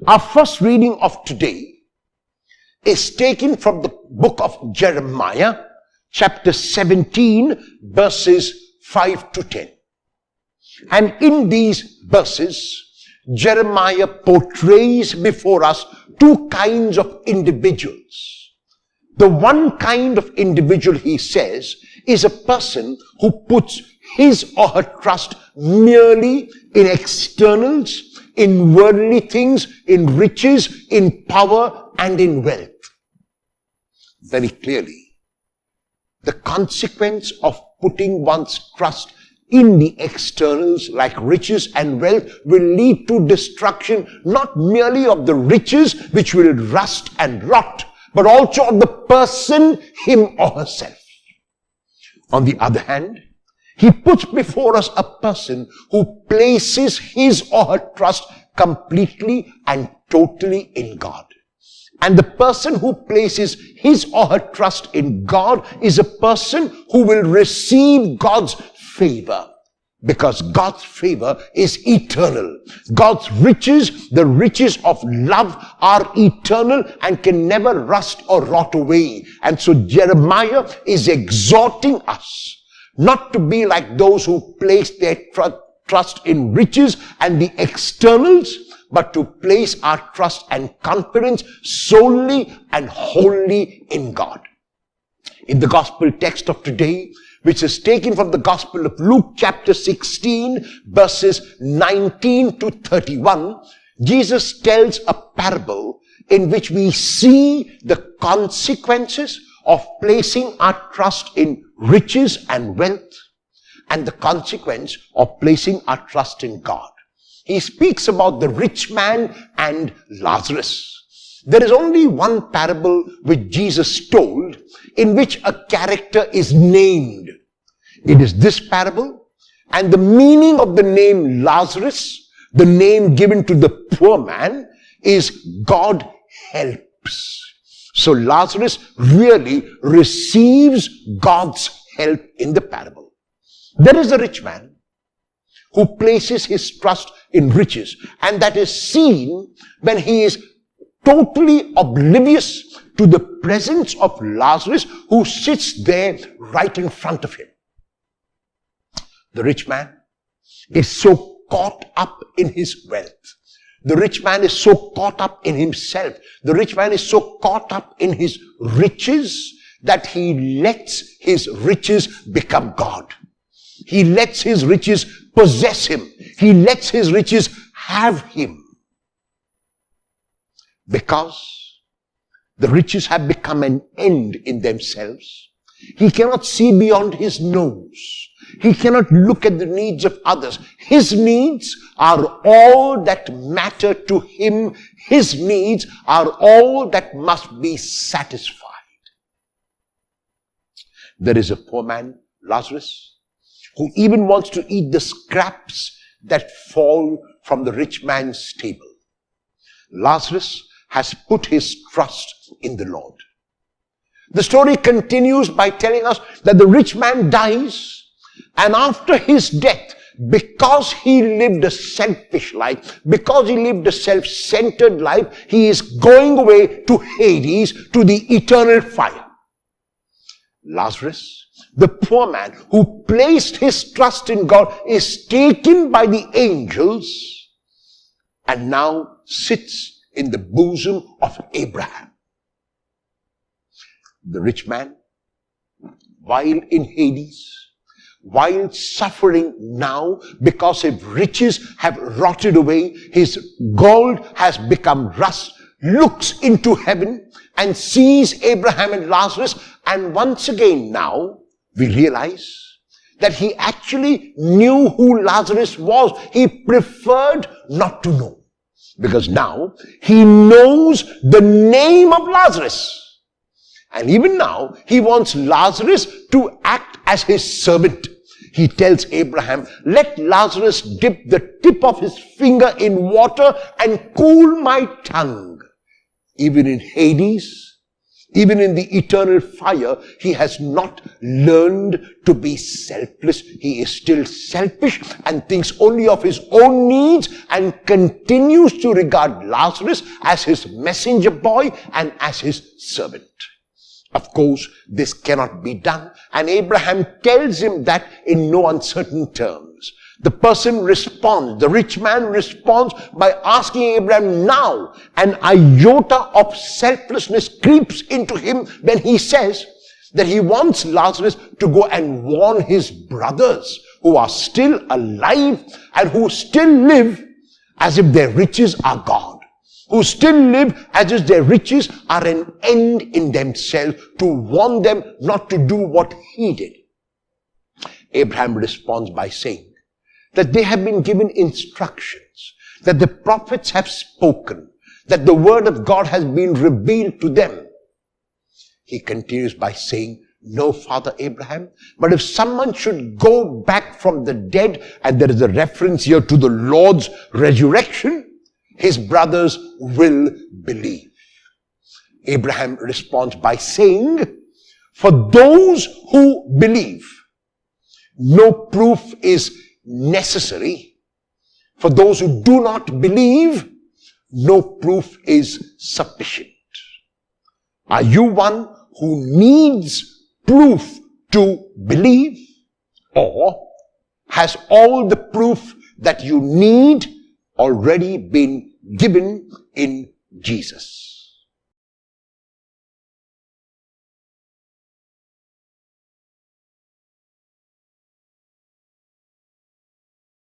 Our first reading of today is taken from the book of Jeremiah, chapter 17, verses 5 to 10. And in these verses, Jeremiah portrays before us two kinds of individuals. The one kind of individual, he says, is a person who puts his or her trust merely in externals, in worldly things, in riches, in power, and in wealth. Very clearly, the consequence of putting one's trust in the externals like riches and wealth will lead to destruction, not merely of the riches which will rust and rot, but also of the person, him or herself. On the other hand, he puts before us a person who places his or her trust completely and totally in God. And the person who places his or her trust in God is a person who will receive God's favor, because God's favor is eternal. God's riches, the riches of love, are eternal and can never rust or rot away. And so Jeremiah is exhorting us not to be like those who place their trust in riches and the externals, but to place our trust and confidence solely and wholly in God. In the gospel text of today, which is taken from the Gospel of Luke chapter 16, verses 19 to 31, Jesus tells a parable in which we see the consequences of placing our trust in riches and wealth and the consequence of placing our trust in God. He speaks about the rich man and Lazarus. There is only one parable which Jesus told in which a character is named. It is this parable, and the meaning of the name Lazarus, the name given to the poor man, is God helps. So Lazarus really receives God's help in the parable. There is a rich man who places his trust in riches, and that is seen when he is totally oblivious to the presence of Lazarus, who sits there right in front of him. The rich man is so caught up in his wealth. The rich man is so caught up in himself. The rich man is so caught up in his riches that he lets his riches become God. He lets his riches possess him. He lets his riches have him. Because the riches have become an end in themselves. He cannot see beyond his nose. He cannot look at the needs of others. His needs are all that matter to him. His needs are all that must be satisfied. There is a poor man, Lazarus, who even wants to eat the scraps that fall from the rich man's table. Lazarus has put his trust in the Lord. The story continues by telling us that the rich man dies, and after his death, because he lived a selfish life, because he lived a self-centered life, he is going away to Hades, to the eternal fire. Lazarus, the poor man who placed his trust in God, is taken by the angels and now sits in the bosom of Abraham. The rich man, while in Hades, while suffering now because his riches have rotted away, his gold has become rust, looks into heaven and sees Abraham and Lazarus, and once again now we realize that he actually knew who Lazarus was. He preferred not to know, because now he knows the name of Lazarus. And even now, he wants Lazarus to act as his servant. He tells Abraham, let Lazarus dip the tip of his finger in water and cool my tongue. Even in Hades, Even in the eternal fire, he has not learned to be selfless. He is still selfish and thinks only of his own needs and continues to regard Lazarus as his messenger boy and as his servant. Of course, this cannot be done, and Abraham tells him that in no uncertain terms. The person responds, the rich man responds by asking Abraham now. An iota of selflessness creeps into him when he says that he wants Lazarus to go and warn his brothers who are still alive and who still live as if their riches are God, who still live as if their riches are an end in themselves, to warn them not to do what he did. Abraham responds by saying that they have been given instructions, that the prophets have spoken, that the word of God has been revealed to them. He continues by saying, no, Father Abraham, but if someone should go back from the dead, and there is a reference here to the Lord's resurrection, his brothers will believe. Abraham responds by saying, for those who believe, no proof is necessary. For those who do not believe, no proof is sufficient. Are you one who needs proof to believe? Or has all the proof that you need already been given in Jesus?